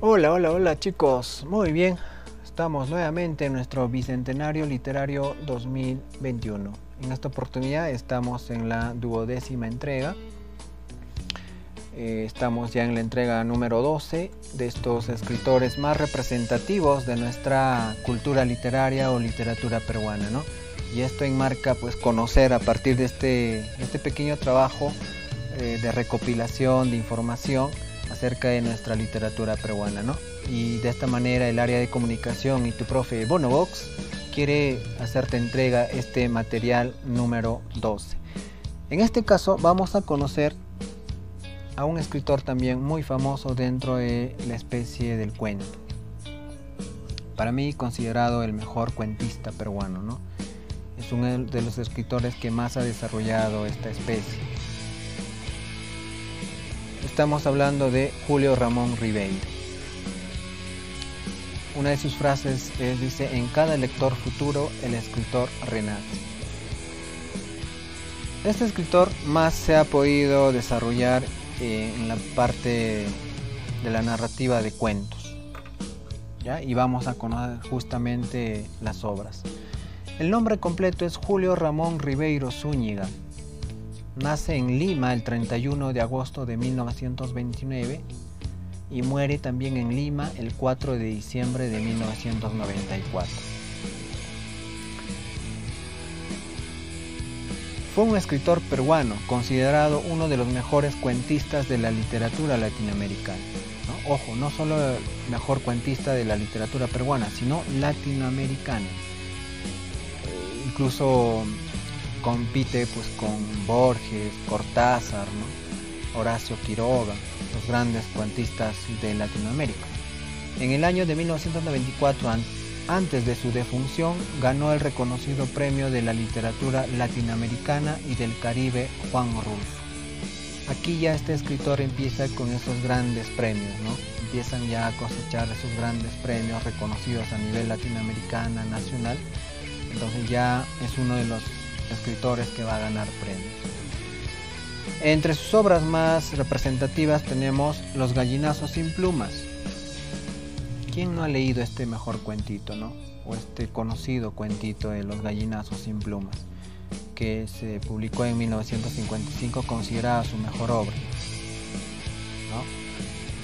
Hola, hola, hola chicos, muy bien, estamos nuevamente en nuestro Bicentenario Literario 2021. En esta oportunidad estamos en la 12ª entrega, estamos ya en la entrega número 12 de estos escritores más representativos de nuestra cultura literaria o literatura peruana, ¿no? Y esto enmarca pues conocer a partir de este pequeño trabajo de recopilación de información acerca de nuestra literatura peruana, ¿no? Y de esta manera el área de comunicación y tu profe Bonovox quiere hacerte entrega este material número 12. En este caso vamos a conocer a un escritor también muy famoso dentro de la especie del cuento. Para mí considerado el mejor cuentista peruano, ¿no? Es uno de los escritores que más ha desarrollado esta especie. Estamos hablando de Julio Ramón Ribeiro. Una de sus frases dice: en cada lector futuro el escritor renace. Este escritor más se ha podido desarrollar en la parte de la narrativa de cuentos, ¿ya? Y vamos a conocer justamente las obras. El nombre completo es Julio Ramón Ribeiro Zúñiga. Nace en Lima el 31 de agosto de 1929 y muere también en Lima el 4 de diciembre de 1994. Fue un escritor peruano, considerado uno de los mejores cuentistas de la literatura latinoamericana, ¿no? Ojo, no solo el mejor cuentista de la literatura peruana, sino latinoamericana. Incluso compite pues con Borges, Cortázar, ¿no? Horacio Quiroga, los grandes cuentistas de Latinoamérica. En el año de 1994, antes de su defunción, ganó el reconocido premio de la literatura latinoamericana y del Caribe Juan Rulfo. Aquí ya este escritor empieza con esos grandes premios, ¿no? Empiezan ya a cosechar esos grandes premios reconocidos a nivel latinoamericana, nacional. Entonces ya es uno de los escritores que va a ganar premios. Entre sus obras más representativas tenemos Los gallinazos sin plumas. ¿Quién no ha leído este mejor cuentito, no? O este conocido cuentito de Los gallinazos sin plumas, que se publicó en 1955, considerada su mejor obra, ¿no?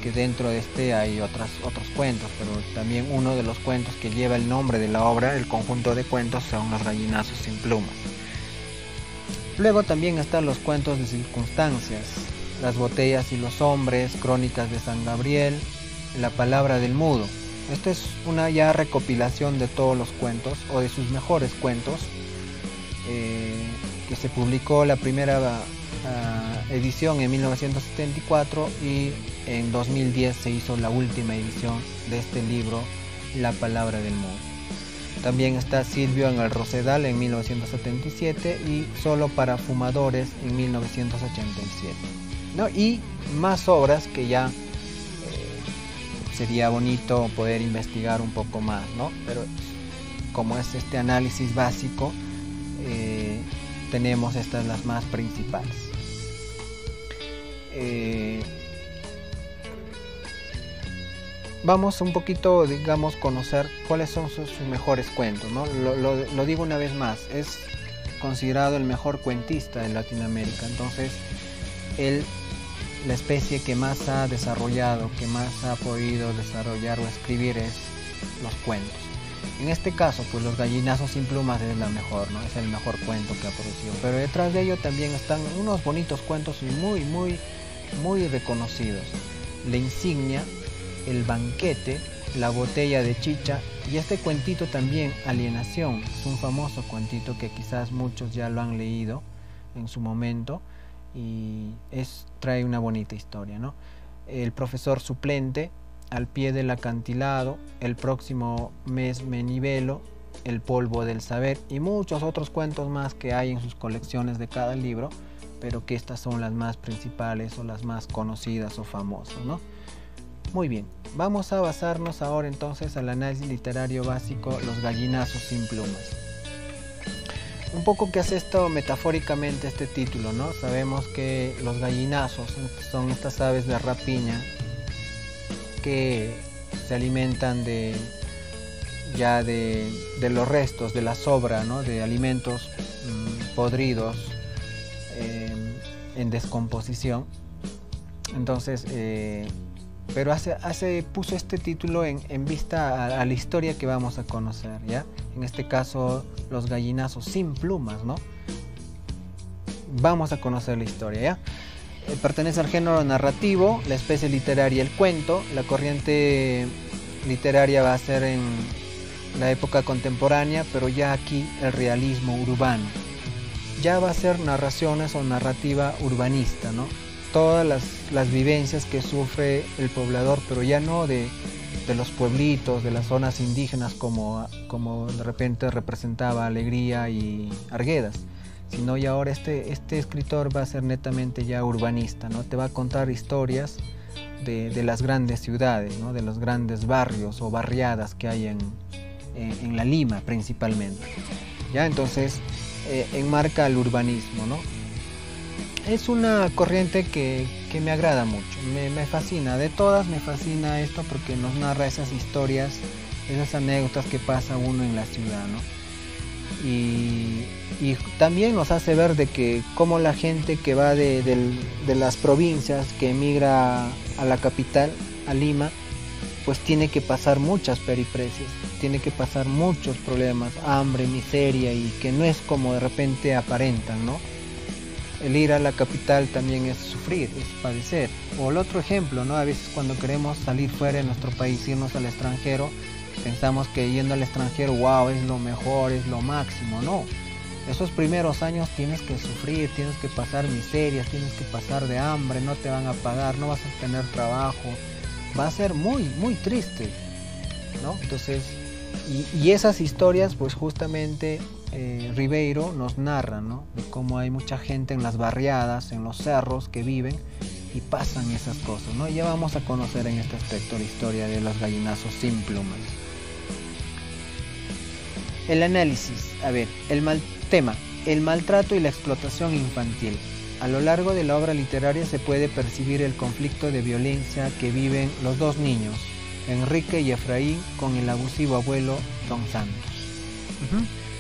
Que dentro de este hay otros cuentos, pero también uno de los cuentos que lleva el nombre de la obra, el conjunto de cuentos, son Los gallinazos sin plumas. Luego también están los cuentos de circunstancias, Las botellas y los hombres, Crónicas de San Gabriel, La palabra del mudo. Esta es una ya recopilación de todos los cuentos o de sus mejores cuentos, que se publicó la primera edición en 1974 y en 2010 se hizo la última edición de este libro, La palabra del mudo. También está Silvio en el Rosedal en 1977 y Solo para fumadores en 1987, ¿no? Y más obras que ya sería bonito poder investigar un poco más, ¿no? Pero como es este análisis básico, tenemos estas las más principales. Vamos un poquito, digamos, conocer cuáles son sus mejores cuentos, ¿no? Lo digo una vez más, es considerado el mejor cuentista de Latinoamérica. Entonces, la especie que más ha desarrollado, que más ha podido desarrollar o escribir es los cuentos. En este caso, pues Los gallinazos sin plumas es la mejor, ¿no? Es el mejor cuento que ha producido. Pero detrás de ello también están unos bonitos cuentos y muy reconocidos. La insignia, El banquete, La botella de chicha y este cuentito también, Alienación. Es un famoso cuentito que quizás muchos ya lo han leído en su momento y trae una bonita historia, ¿no? El profesor suplente, Al pie del acantilado, El próximo mes me nivelo, El polvo del saber y muchos otros cuentos más que hay en sus colecciones de cada libro, pero que estas son las más principales o las más conocidas o famosas, ¿no? Muy bien, vamos a basarnos ahora entonces al análisis literario básico, Los gallinazos sin plumas. Un poco que hace esto metafóricamente este título, ¿no? Sabemos que los gallinazos son estas aves de rapiña que se alimentan de los restos, de la sobra, ¿no? De alimentos podridos en descomposición. Entonces, pero puso este título en vista a la historia que vamos a conocer, ¿ya? En este caso, los gallinazos sin plumas, ¿no? Vamos a conocer la historia, ¿ya? Pertenece al género narrativo, la especie literaria el cuento, la corriente literaria va a ser en la época contemporánea, pero ya aquí el realismo urbano. Ya va a ser narraciones o narrativa urbanista, ¿no? Todas las vivencias que sufre el poblador, pero ya no de los pueblitos, de las zonas indígenas como de repente representaba Alegría y Arguedas, sino ya ahora este escritor va a ser netamente ya urbanista, ¿no? Te va a contar historias de las grandes ciudades, ¿no? De los grandes barrios o barriadas que hay en la Lima principalmente, ¿ya? Entonces enmarca el urbanismo, ¿no? Es una corriente que me agrada mucho, me fascina, de todas me fascina esto porque nos narra esas historias, esas anécdotas que pasa uno en la ciudad, ¿no? Y también nos hace ver de que cómo la gente que va de las provincias, que emigra a la capital, a Lima, pues tiene que pasar muchas peripresias, tiene que pasar muchos problemas, hambre, miseria, y que no es como de repente aparentan, ¿no? El ir a la capital también es sufrir, es padecer. O el otro ejemplo, ¿no? A veces cuando queremos salir fuera de nuestro país, irnos al extranjero, pensamos que yendo al extranjero, wow, es lo mejor, es lo máximo. No, esos primeros años tienes que sufrir, tienes que pasar miserias, tienes que pasar de hambre, no te van a pagar, no vas a tener trabajo, va a ser muy, muy triste, ¿no? Entonces, y esas historias, pues justamente Ribeiro nos narra, ¿no? De cómo hay mucha gente en las barriadas, en los cerros que viven y pasan esas cosas, ¿no? Y ya vamos a conocer en este aspecto la historia de los gallinazos sin plumas. El análisis, a ver, tema, el maltrato y la explotación infantil. A lo largo de la obra literaria se puede percibir el conflicto de violencia que viven los dos niños, Enrique y Efraín, con el abusivo abuelo Don Santos.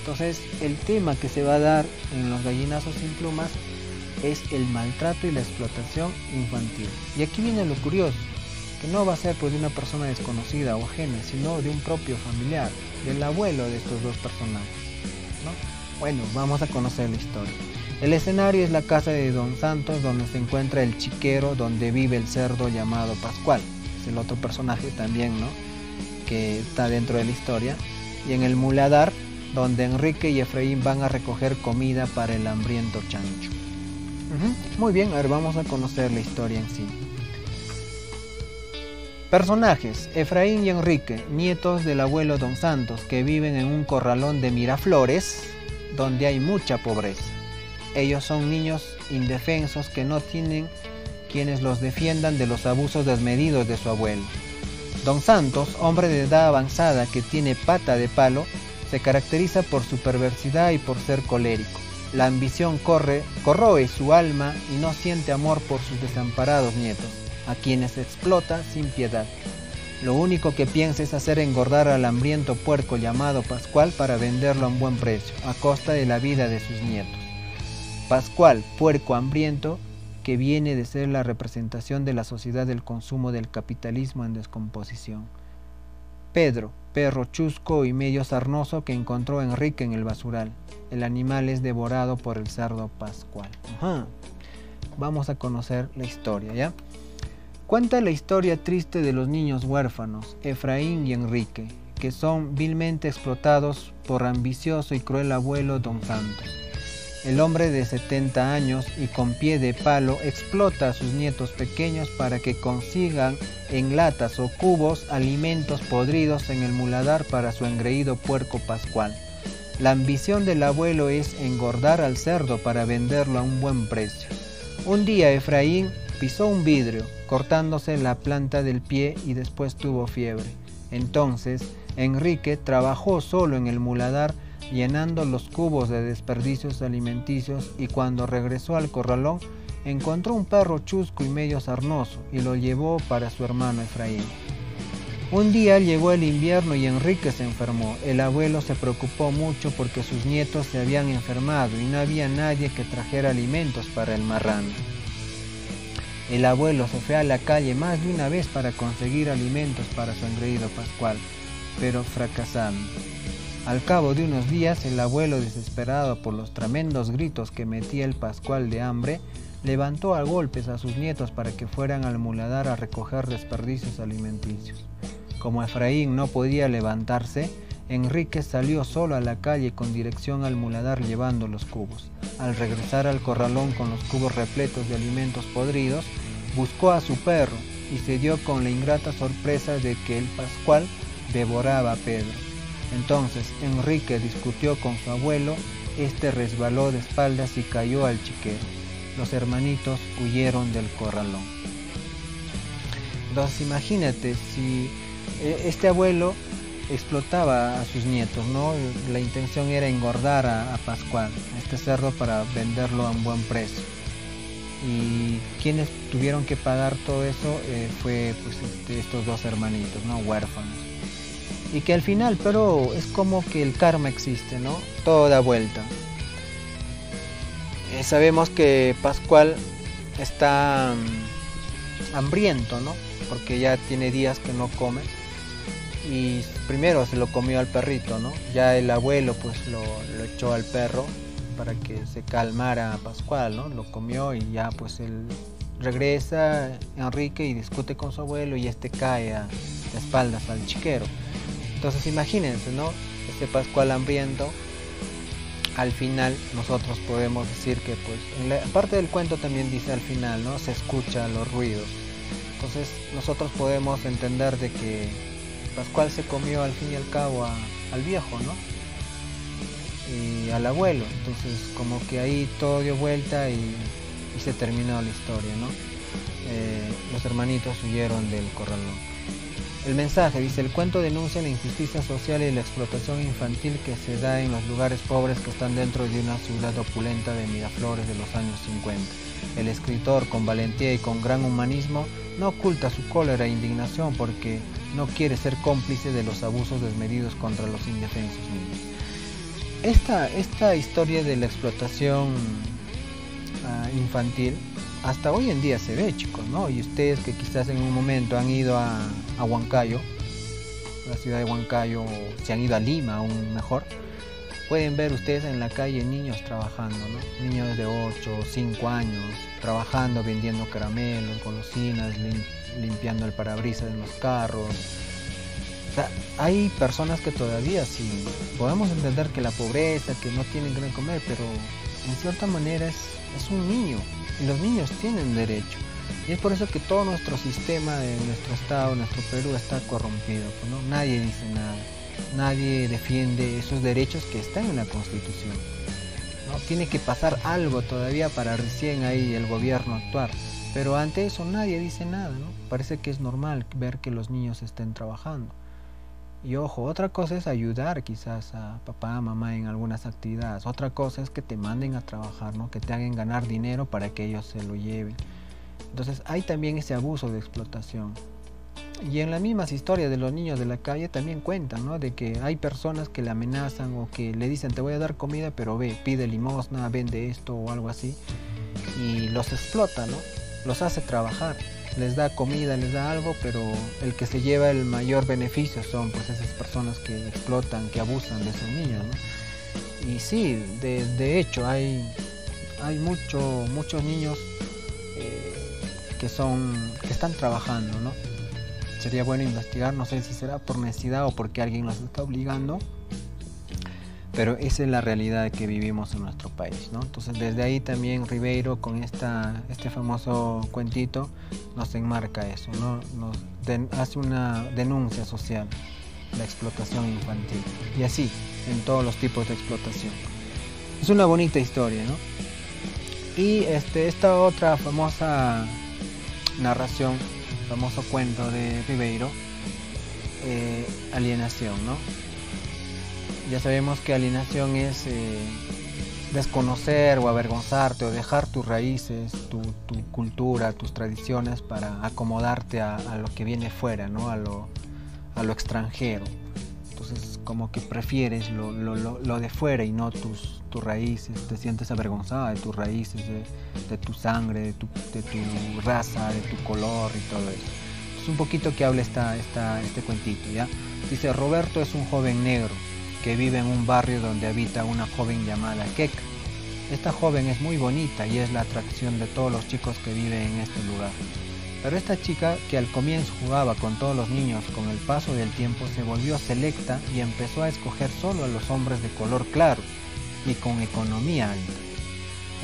Entonces, el tema que se va a dar en los gallinazos sin plumas es el maltrato y la explotación infantil. Y aquí viene lo curioso, que no va a ser pues de una persona desconocida o ajena, sino de un propio familiar, del abuelo de estos dos personajes, ¿no? Bueno, vamos a conocer la historia. El escenario es la casa de Don Santos, donde se encuentra el chiquero donde vive el cerdo llamado Pascual. Es el otro personaje también, ¿no? Que está dentro de la historia. Y en el muladar, donde Enrique y Efraín van a recoger comida para el hambriento chancho. Muy bien, a ver, vamos a conocer la historia en sí. Personajes: Efraín y Enrique, nietos del abuelo Don Santos, que viven en un corralón de Miraflores, donde hay mucha pobreza. Ellos son niños indefensos que no tienen quienes los defiendan de los abusos desmedidos de su abuelo. Don Santos, hombre de edad avanzada que tiene pata de palo, se caracteriza por su perversidad y por ser colérico. La ambición corroe su alma y no siente amor por sus desamparados nietos, a quienes explota sin piedad. Lo único que piensa es hacer engordar al hambriento puerco llamado Pascual para venderlo a un buen precio, a costa de la vida de sus nietos. Pascual, puerco hambriento, que viene de ser la representación de la sociedad del consumo del capitalismo en descomposición. Pedro, perro chusco y medio sarnoso que encontró Enrique en el basural. El animal es devorado por el cerdo Pascual. Vamos a conocer la historia, ¿ya? Cuenta la historia triste de los niños huérfanos, Efraín y Enrique, que son vilmente explotados por ambicioso y cruel abuelo Don Santos. El hombre de 70 años y con pie de palo explota a sus nietos pequeños para que consigan en latas o cubos alimentos podridos en el muladar para su engreído puerco Pascual. La ambición del abuelo es engordar al cerdo para venderlo a un buen precio. Un día Efraín pisó un vidrio, cortándose la planta del pie y después tuvo fiebre. Entonces Enrique trabajó solo en el muladar llenando los cubos de desperdicios alimenticios y cuando regresó al corralón encontró un perro chusco y medio sarnoso y lo llevó para su hermano Efraín. Un día llegó el invierno y Enrique se enfermó. El abuelo se preocupó mucho porque sus nietos se habían enfermado y no había nadie que trajera alimentos para el marrano. El abuelo se fue a la calle más de una vez para conseguir alimentos para su engreído Pascual, pero fracasando. Al cabo de unos días, el abuelo, desesperado por los tremendos gritos que metía el Pascual de hambre, levantó a golpes a sus nietos para que fueran al muladar a recoger desperdicios alimenticios. Como Efraín no podía levantarse, Enrique salió solo a la calle con dirección al muladar llevando los cubos. Al regresar al corralón con los cubos repletos de alimentos podridos, buscó a su perro y se dio con la ingrata sorpresa de que el Pascual devoraba a Pedro. Entonces Enrique discutió con su abuelo, este resbaló de espaldas y cayó al chiquero. Los hermanitos huyeron del corralón. Entonces imagínate si este abuelo explotaba a sus nietos, ¿no? La intención era engordar a Pascual, a este cerdo, para venderlo a un buen precio. Y quienes tuvieron que pagar todo eso fue pues, estos dos hermanitos, ¿no? Huérfanos. Y que al final, pero es como que el karma existe, ¿no? Todo da vuelta. Sabemos que Pascual está hambriento, ¿no? Porque ya tiene días que no come. Y primero se lo comió al perrito, ¿no? Ya el abuelo pues lo echó al perro para que se calmara a Pascual, ¿no? Lo comió y ya pues él regresa, Enrique, y discute con su abuelo y este cae de espaldas al chiquero. Entonces imagínense, ¿no? Este Pascual hambriento, al final nosotros podemos decir que pues en la parte del cuento también dice al final, ¿no? Se escuchan los ruidos. Entonces nosotros podemos entender de que Pascual se comió al fin y al cabo al viejo, ¿no? Y al abuelo. Entonces como que ahí todo dio vuelta y se terminó la historia, ¿no? Los hermanitos huyeron del corralón. El mensaje dice: el cuento denuncia la injusticia social y la explotación infantil que se da en los lugares pobres que están dentro de una ciudad opulenta de Miraflores de los años 50. El escritor, con valentía y con gran humanismo, no oculta su cólera e indignación porque no quiere ser cómplice de los abusos desmedidos contra los indefensos niños. Esta historia de la explotación infantil hasta hoy en día se ve, chicos, ¿no? Y ustedes que quizás en un momento han ido a Huancayo, la ciudad de Huancayo, o se han ido a Lima aún mejor, pueden ver ustedes en la calle niños trabajando, ¿no? Niños de 8 o 5 años trabajando, vendiendo caramelos, golosinas, limpiando el parabrisas de los carros. O sea, hay personas que todavía sí podemos entender que la pobreza, que no tienen que comer, pero en cierta manera es un niño y los niños tienen derecho. Y es por eso que todo nuestro sistema de nuestro estado, nuestro Perú, está corrompido, ¿no? Nadie dice nada, nadie defiende esos derechos que están en la Constitución, ¿no? Tiene que pasar algo todavía para recién ahí el gobierno actuar, pero ante eso nadie dice nada, ¿no? Parece que es normal ver que los niños estén trabajando. Y ojo, otra cosa es ayudar quizás a papá, mamá en algunas actividades. Otra cosa es que te manden a trabajar, ¿no? Que te hagan ganar dinero para que ellos se lo lleven. Entonces hay también ese abuso de explotación. Y en las mismas historias de los niños de la calle también cuentan, ¿no? De que hay personas que le amenazan o que le dicen: te voy a dar comida, pero ve, pide limosna, vende esto o algo así. Y los explota, ¿no? Los hace trabajar. Les da comida, les da algo, pero el que se lleva el mayor beneficio son pues esas personas que explotan, que abusan de esos niños, ¿no? Y sí, de hecho hay muchos niños que están trabajando, ¿no? Sería bueno investigar, no sé si será por necesidad o porque alguien los está obligando, pero esa es la realidad que vivimos en nuestro país, ¿no? Entonces desde ahí también Ribeiro, con este famoso cuentito, nos enmarca eso, ¿no? Hace una denuncia social, la explotación infantil, y así en todos los tipos de explotación. Es una bonita historia, ¿no? Y esta otra famosa narración, famoso cuento de Ribeiro, Alienación, ¿no? Ya sabemos que alienación es desconocer o avergonzarte o dejar tus raíces, tu cultura, tus tradiciones para acomodarte a lo que viene fuera, ¿no? A a lo extranjero. Entonces como que prefieres lo de fuera y no tus raíces, te sientes avergonzada de tus raíces, de tu sangre, de tu raza, de tu color y todo eso. Es un poquito que habla este cuentito, ¿ya? Dice: Roberto es un joven negro que vive en un barrio donde habita una joven llamada Keka. Esta joven es muy bonita y es la atracción de todos los chicos que viven en este lugar. Pero esta chica, que al comienzo jugaba con todos los niños, con el paso del tiempo se volvió selecta y empezó a escoger solo a los hombres de color claro y con economía alta.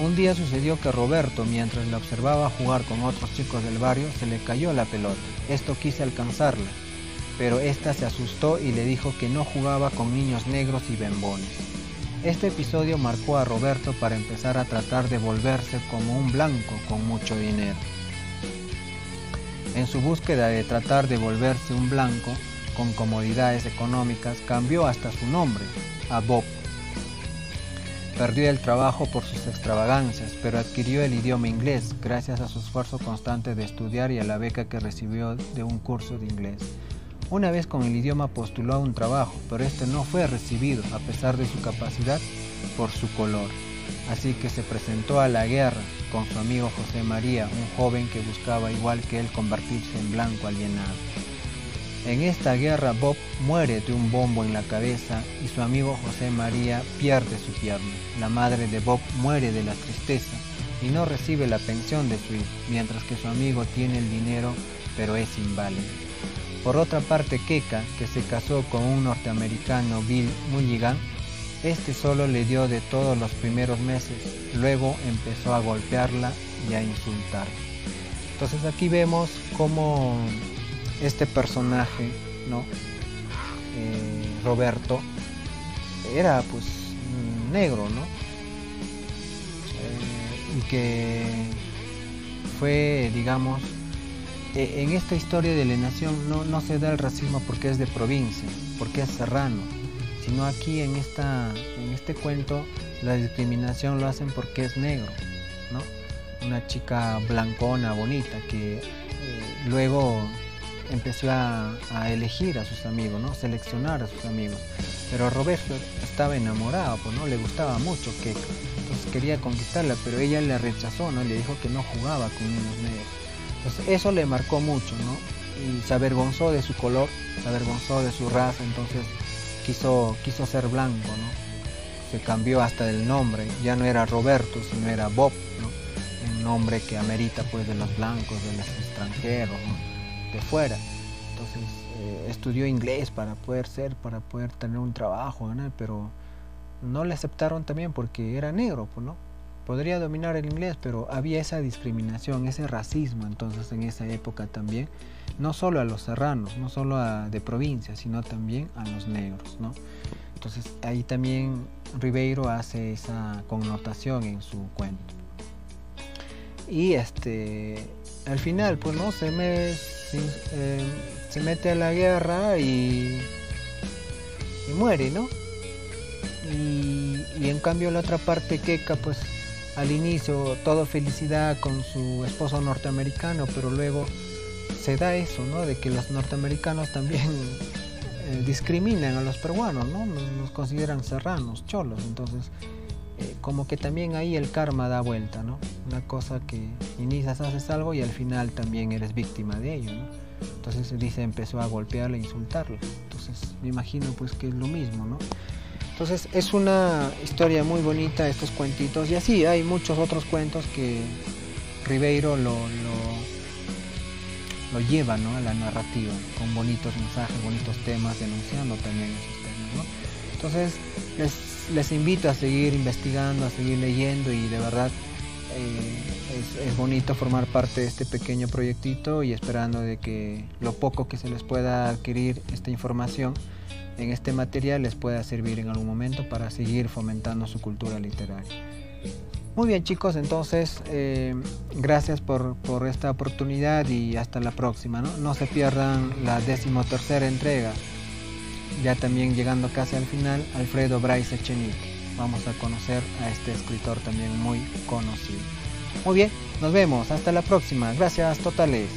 Un día sucedió que Roberto, mientras la observaba jugar con otros chicos del barrio, se le cayó la pelota. Esto quiso alcanzarla, pero esta se asustó y le dijo que no jugaba con niños negros y bembones. Este episodio marcó a Roberto para empezar a tratar de volverse como un blanco con mucho dinero. En su búsqueda de tratar de volverse un blanco con comodidades económicas, cambió hasta su nombre a Bob. Perdió el trabajo por sus extravagancias, pero adquirió el idioma inglés gracias a su esfuerzo constante de estudiar y a la beca que recibió de un curso de inglés. Una vez con el idioma postuló a un trabajo, pero este no fue recibido a pesar de su capacidad por su color. Así que se presentó a la guerra con su amigo José María, un joven que buscaba igual que él convertirse en blanco alienado. En esta guerra Bob muere de un bombo en la cabeza y su amigo José María pierde su pierna. La madre de Bob muere de la tristeza y no recibe la pensión de su hijo, mientras que su amigo tiene el dinero pero es inválido. Por otra parte, Keka, que se casó con un norteamericano, Bill Mulligan, este solo le dio de todos los primeros meses, luego empezó a golpearla y a insultarla. Entonces aquí vemos cómo este personaje, ¿no? Roberto, era pues negro, ¿no? Y que fue, digamos, en esta historia de la nación no se da el racismo porque es de provincia, porque es serrano, sino aquí en este cuento la discriminación lo hacen porque es negro, ¿no? Una chica blancona, bonita, que luego empezó a elegir a sus amigos, ¿no? Seleccionar a sus amigos. Pero Roberto estaba enamorado, pues, ¿no? Le gustaba mucho Keka, entonces quería conquistarla, pero ella le rechazó, ¿no? Le dijo que no jugaba con niños negros. Entonces eso le marcó mucho, ¿no? Y se avergonzó de su color, se avergonzó de su raza, entonces quiso ser blanco, ¿no? Se cambió hasta el nombre, ya no era Roberto, sino era Bob, ¿no? Un nombre que amerita pues de los blancos, de los extranjeros, ¿no? De fuera. Entonces estudió inglés para poder tener un trabajo, ¿no? Pero no le aceptaron también porque era negro, pues, ¿no? Podría dominar el inglés, pero había esa discriminación, ese racismo entonces en esa época también, no solo a los serranos, no solo de provincia, sino también a los negros, ¿no? Entonces ahí también Ribeiro hace esa connotación en su cuento. Y al final, pues, ¿no? Se mete a la guerra y muere, ¿no? Y en cambio la otra parte, Keka, pues al inicio todo felicidad con su esposo norteamericano, pero luego se da eso, ¿no? De que los norteamericanos también discriminan a los peruanos, ¿no? Nos consideran serranos, cholos, entonces como que también ahí el karma da vuelta, ¿no? Una cosa que inicias, haces algo y al final también eres víctima de ello, ¿no? Entonces se dice, empezó a golpearla e insultarla, entonces me imagino pues que es lo mismo, ¿no? Entonces es una historia muy bonita, estos cuentitos, y así hay muchos otros cuentos que Ribeiro lo lleva, ¿no? A la narrativa, con bonitos mensajes, bonitos temas, denunciando también esos temas, ¿no? Entonces les invito a seguir investigando, a seguir leyendo, y de verdad es bonito formar parte de este pequeño proyectito, y esperando de que lo poco que se les pueda adquirir esta información en este material les pueda servir en algún momento para seguir fomentando su cultura literaria. Muy bien, chicos, entonces gracias por esta oportunidad y hasta la próxima, ¿no? No se pierdan la 13ª entrega, ya también llegando casi al final, Alfredo Bryce Echenique. Vamos a conocer a este escritor también muy conocido. Muy bien, nos vemos, hasta la próxima, gracias totales.